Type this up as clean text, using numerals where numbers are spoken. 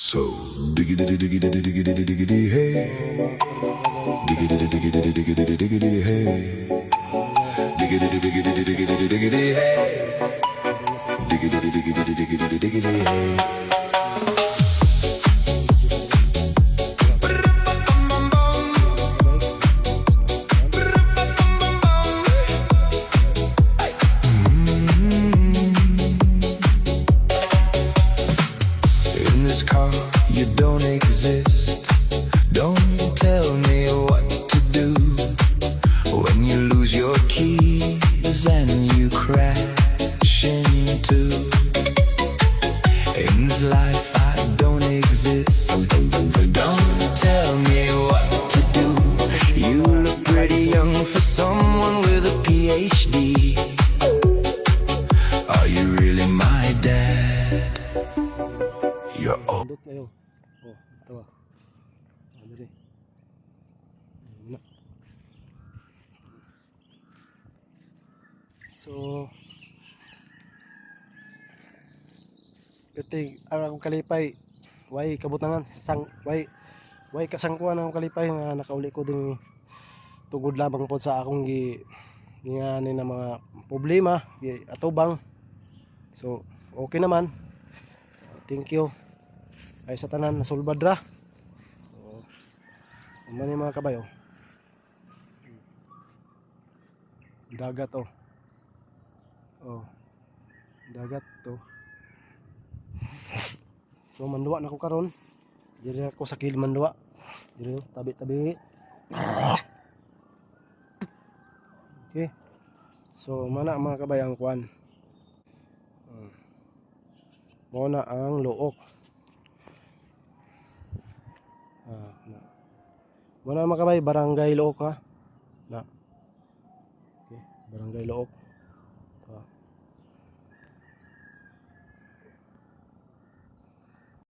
So diggity diggity diggity diggity hey, diggity diggity diggity diggity hey, diggity diggity diggity diggity hey, diggity diggity diggity diggity hey. In this car, you don't exist. Don't tell me what to do when you lose your keys and you crash into. In this life, I don't exist. Don't tell me what to do. You look pretty young for someone with a PhD. Are you really my dad? You're old. Pindot kayo. Oh, ito ah. Ano rin. Ayun na. So, ito ang kalipay. Way kabutangan. Way kasangkuan ang kalipay nga nakauli ko din tugod lamang po sa akong nga ni na mga problema atubang. So, okay naman. Thank you. Ay sa tanan nasulbad ra. So, ano ni mga kabayo? Dagat oh. Oh. Dagat to. So manduwa na ko karon. Diri ako sa kilid manduwa. Diri tabi-tabi. Okay. So mana mga kabayo ang kuan. Muna ang luok. Muna mga kabay, barangay Look ha. Na. Okay, barangay Look.